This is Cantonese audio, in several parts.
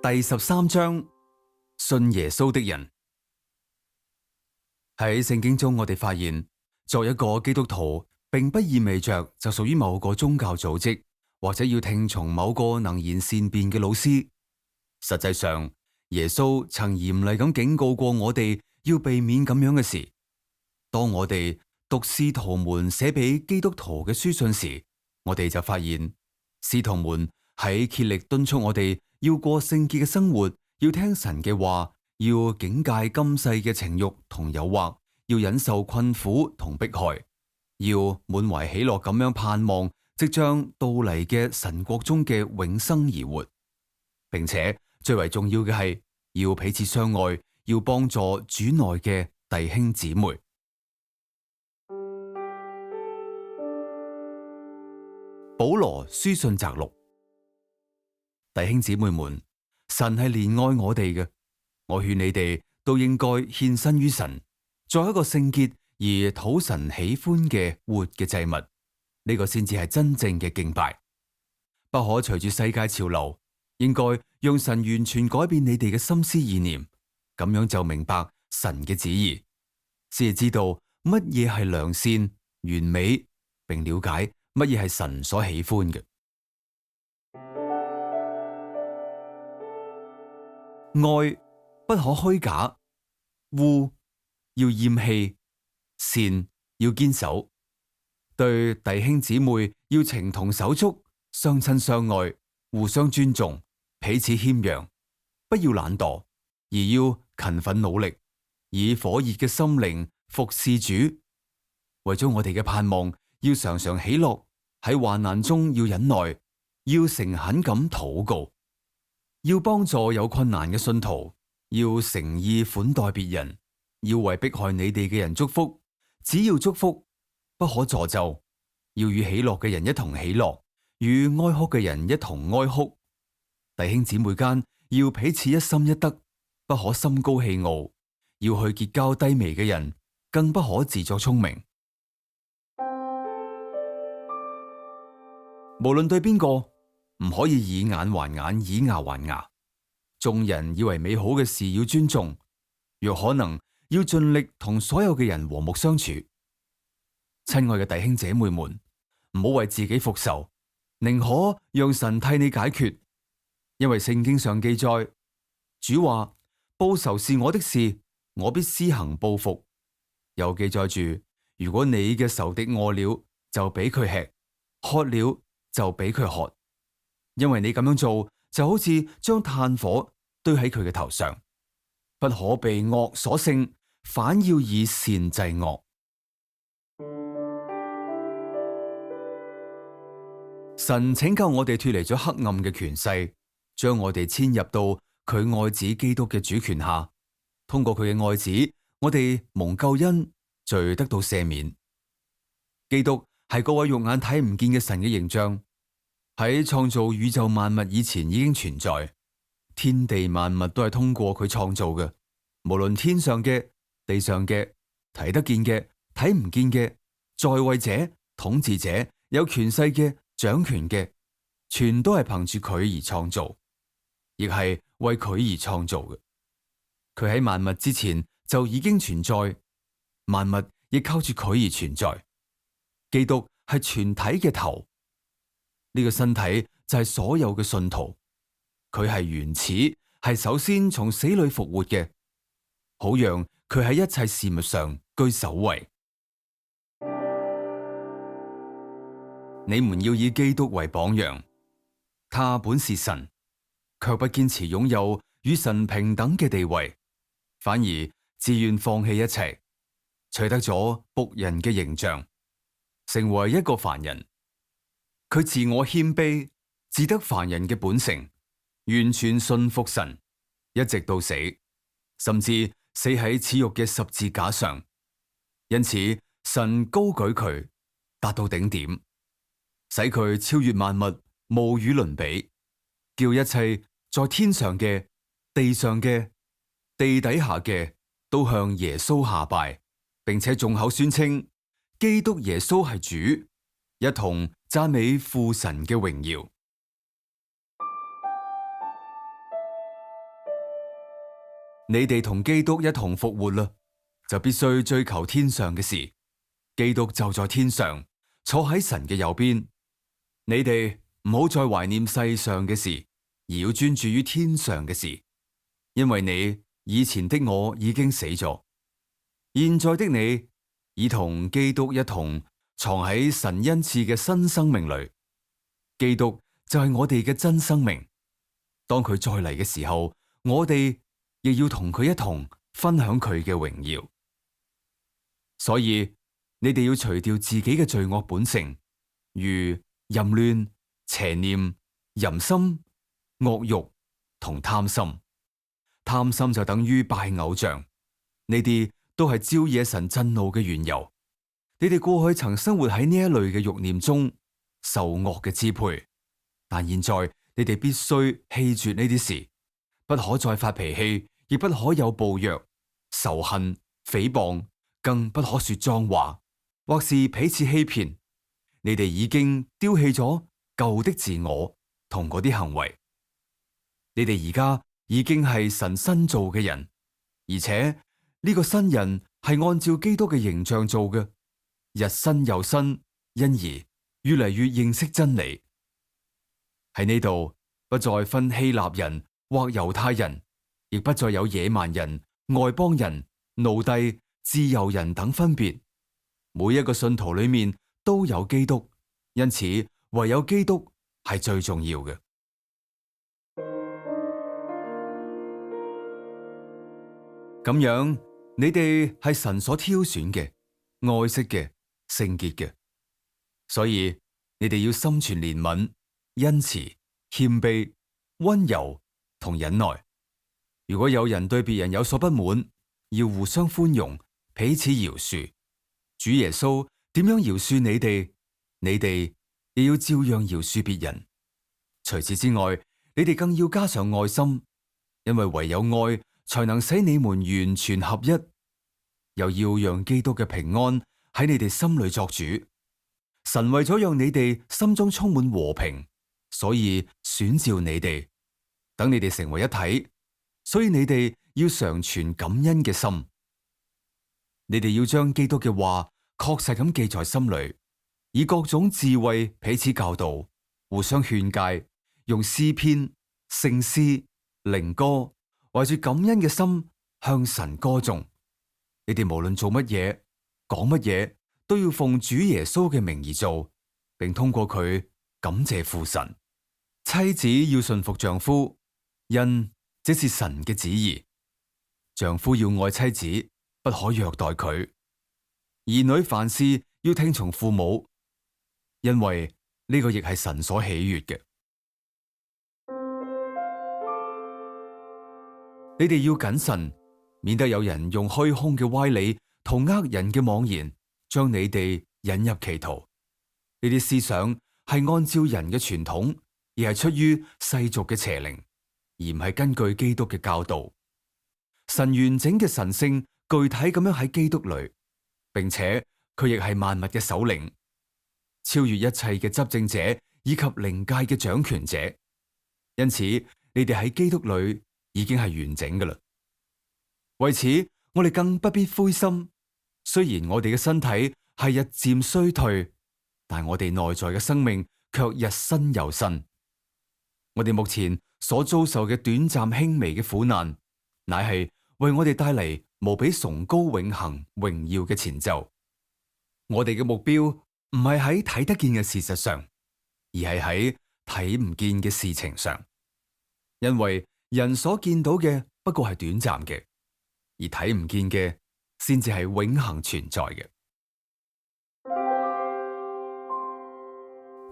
第13章，信耶穌的人。喺聖經中，我哋發現，作一個基督徒，並不意味着就屬於某個宗教組織，或者要聽從某個能言善辯嘅老師。實際上，耶穌曾嚴厲咁警告過我哋，要避免咁樣嘅事。當我哋讀使徒們寫俾基督徒嘅書信時，我哋就發現，使徒們喺竭力敦促我哋要過聖潔嘅生活，要聽神嘅話，要警戒今世嘅情慾同誘惑，要忍受困苦同迫害，要滿懷喜樂咁樣盼望即將到嚟嘅神國中嘅永生而活，並且最為重要嘅係要彼此相愛，要幫助主內嘅弟兄姊妹。保羅書信摘錄：弟兄姊妹們，神係憐愛我哋嘅，我勸你哋都應該獻身於神，作一個聖潔而討神喜歡嘅活嘅祭物，呢個先至係真正嘅敬拜。不可隨住世界潮流，應該用神完全改變你哋嘅心思意念，咁樣就明白神嘅旨意，先至知道乜嘢係良善、完美，並了解乜嘢係神所喜歡嘅。愛不可虛假，惡要厭棄，善要堅守。對弟兄姊妹要情同手足，相親相愛，互相尊重，彼此謙讓，不要懶惰，而要勤奮努力，以火熱嘅心靈服侍主。為咗我哋嘅盼望，要常常喜樂，喺患難中要忍耐，要誠懇咁禱告，要幫助有困難嘅信徒，要誠意款待別人，要為迫害你哋嘅人祝福。只要祝福，不可詛咒。要與喜樂嘅人一同喜樂，與哀哭嘅人一同哀哭。弟兄姊妹間要彼此一心一德，不可心高氣傲。要去結交低微嘅人，更不可自作聰明。無論對邊個，唔可以以眼還眼，以牙還牙。眾人以為美好嘅事要尊重，若可能，要盡力同所有嘅人和睦相處。親愛嘅弟兄姐妹們，唔好為自己復仇，寧可讓神替你解決。因為聖經上記載，主話：報仇是我的事，我必施行報復。又記載住，如果你嘅仇敵餓了，就俾佢吃；渴了，就俾佢喝。因為你咁樣做，就好似將炭火堆喺佢嘅頭上。不可被惡所勝，反要以善制惡。神拯救我哋脫離咗黑暗嘅權勢，將我哋遷入到佢愛子基督嘅主權下。通過佢嘅愛子，我哋蒙救恩，罪得到赦免。基督係嗰位肉眼睇唔見嘅神嘅形象，喺創造宇宙萬物以前已經存在。天地萬物都係通過佢創造嘅，無論天上嘅、地上嘅、睇得見嘅、睇唔見嘅，在位者、統治者、有權勢嘅、掌權嘅，全都係憑住佢而創造，亦係為佢而創造嘅。佢喺萬物之前就已經存在，萬物亦靠住佢而存在。基督係全體嘅頭，呢個身體就係所有嘅信徒。佢係原始，係首先從死裏復活嘅，好讓佢喺一切事物上居首位。你們要以基督為榜樣，他本是神，卻不堅持擁有與神平等嘅地位，反而自願放棄一切，取得咗僕人嘅形象，成為一個凡人。佢自我謙卑，自得凡人嘅本性，完全信服神，一直到死，甚至死喺恥辱嘅十字架上。因此，神高舉佢，達到頂點，使佢超越萬物，無與倫比，叫一切在天上嘅、地上嘅、地底下嘅，都向耶穌下拜，並且眾口宣稱基督耶穌係主，一同讚美父神嘅榮耀。你哋同基督一同復活啦，就必須追求天上嘅事。基督就在天上，坐喺神嘅右邊。你哋唔好再懷念世上嘅事，而要專注於天上嘅事。因為你以前的我已經死咗，現在的你已同基督一同藏喺神恩賜嘅新生命裏。基督就係我哋嘅真生命。當佢再嚟嘅時候，我哋亦要同佢一同分享佢嘅榮耀。所以你哋要除掉自己嘅罪惡本性，如淫亂、邪念、淫心、惡慾同貪心。貪心就等於拜偶像，呢啲都係招惹神震怒嘅緣由。你哋過去曾生活喺呢一類嘅慾念中，受惡嘅支配，但現在你哋必須棄絕呢啲事，不可再發脾氣，亦不可有暴虐、仇恨、誹謗，更不可說髒話，或是彼此欺騙。你哋已經丟棄咗舊的自我同嗰啲行為，你哋而家已經係神新造嘅人，而且呢個新人係按照基督嘅形象做嘅，日新又新，因而越嚟越認識真理。喺呢度不再分希臘人或猶太人，亦不再有野蠻人、外邦人、奴隸、自由人等分別。每一個信徒裏面都有基督，因此唯有基督係最重要嘅。咁樣，你哋係神所挑選嘅、愛惜嘅、聖潔嘅，所以你哋要心存憐憫、恩慈、謙卑、溫柔同忍耐。如果有人對別人有所不滿，要互相寬容，彼此饒恕。主耶穌點樣饒恕你哋，你哋亦要照樣饒恕別人。除此之外，你哋更要加上愛心，因為唯有愛才能使你們完全合一。又要讓基督嘅平安喺你哋心裏作主。神為咗讓你哋心中充滿和平，所以選召你哋，等你哋成為一體。所以你哋要常存感恩嘅心。你哋要將基督嘅話確實咁記在心裏，以各種智慧彼此教導，互相勸誡，用詩篇、聖詩、靈歌，懷住感恩嘅心向神歌頌。你哋無論做乜嘢、講乜嘢，都要奉主耶穌嘅名而做，並通過佢感謝父神。妻子要順服丈夫，因這是神嘅旨意。丈夫要愛妻子，不可虐待佢。兒女凡事要聽從父母，因為呢個亦係神所喜悅嘅。你哋要謹慎，免得有人用虛空嘅歪理同呃人嘅妄言，將你哋引入歧途。呢啲思想係按照人嘅傳統，而係出於世俗嘅邪靈，而唔係根據基督嘅教導。神完整嘅神性具體咁樣喺基督裏，並且佢亦係萬物嘅首領，超越一切嘅執政者以及靈界嘅掌權者。因此，你哋喺基督裏已經係完整㗎喇。為此，我哋更不必灰心。雖然我哋嘅身體係日漸衰退，但我哋內在嘅生命卻日新又新。我哋目前所遭受嘅短暫輕微嘅苦難，乃係為我哋帶嚟無比崇高永恆榮耀嘅前奏。我哋嘅目標唔係喺睇得見嘅事實上，而係喺睇唔見嘅事情上。因為人所見到嘅不過係短暫嘅，而睇唔見嘅先至係永恆存在嘅。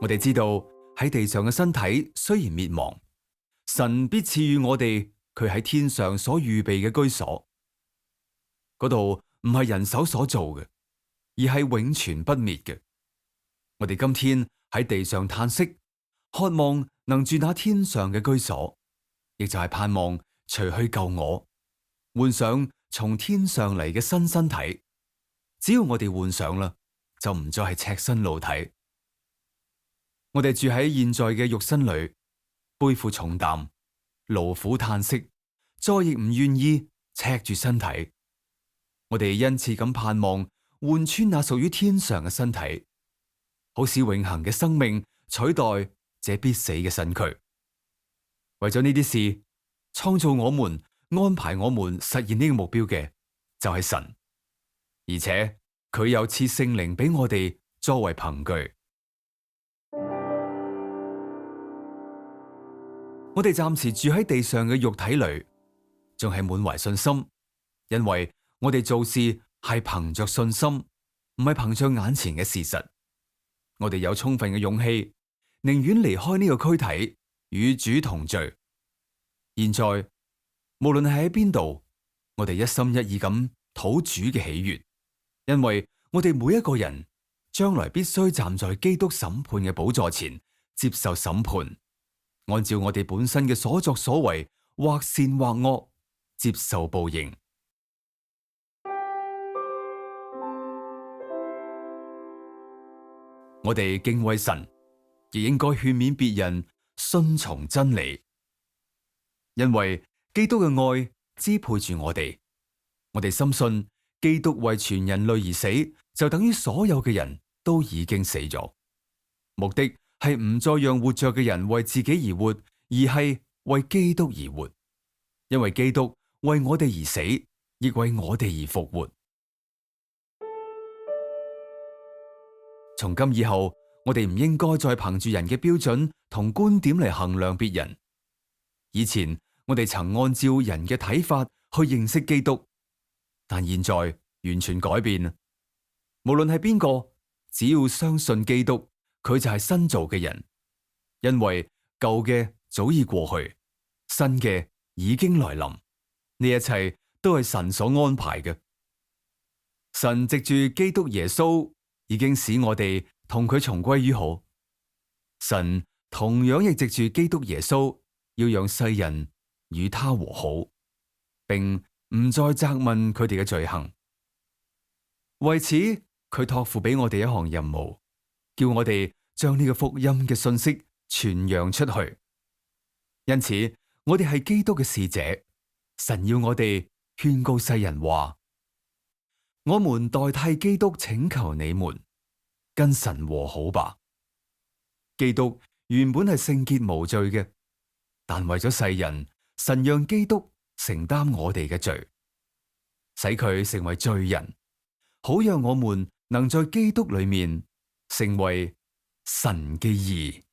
我哋知道喺地上嘅身體雖然滅亡，神必賜予我哋佢喺天上所預備嘅居所。嗰度唔係人手所做嘅，而係永存不滅嘅。我哋今天喺地上嘆息，渴望能住那天上嘅居所，亦就係盼望除去舊我，換上從天上嚟嘅新身體。只要我哋換上啦，就唔再係赤身露體。我哋住喺現在嘅肉身裏，背負重擔，勞苦嘆息，再亦唔願意赤住身體。我哋殷切咁盼望換穿那屬於天上嘅身體，好使永恆嘅生命取代這必死嘅身軀。為咗呢啲事，創造我們、安排我們實現呢個目標嘅就係神，而且佢又賜聖靈俾我哋作為憑據。我哋暫時住喺地上嘅肉體裏，仲係滿懷信心，因為我哋做事係憑着信心，唔係憑着眼前嘅事實。我哋有充分嘅勇氣，寧願離開呢個軀體，與主同聚。現在無論係喺邊度，我哋一心一意咁討主嘅喜悅，因為我哋每一個人將來必須站在基督審判嘅寶座前接受審判，按照我哋本身嘅所作所為，或善或惡，接受報應。我哋敬畏神，亦應該勸勉別人順從真理，因為基督嘅愛支配住我哋。我哋深信基督為全人類而死，就等於所有嘅人都已經死咗。目的係唔再讓活着嘅人為自己而活，而係為基督而活。因為基督為我哋而死，亦為我哋而復活。從今以後，我哋唔應該再憑住人嘅標準同觀點嚟衡量別人。以前我哋曾按照人嘅睇法去認識基督，但現在完全改變。無論係邊個，只要相信基督，佢就係新造嘅人。因為舊嘅早已過去，新嘅已經來臨。呢一切都係神所安排嘅。神藉住基督耶穌，已經使我哋同佢重歸於好。神同樣亦藉住基督耶穌，要讓世人與他和好，並唔再責問佢哋嘅罪行。為此，佢託付俾我哋一項任務，叫我哋將呢個福音嘅信息傳揚出去。因此，我哋係基督嘅使者。神要我哋勸告世人話：我們代替基督請求你們，跟神和好吧。基督原本係聖潔無罪嘅，但為咗世人，神讓基督承擔我哋嘅罪，使佢成為罪人，好讓我們能在基督裏面成為神嘅義。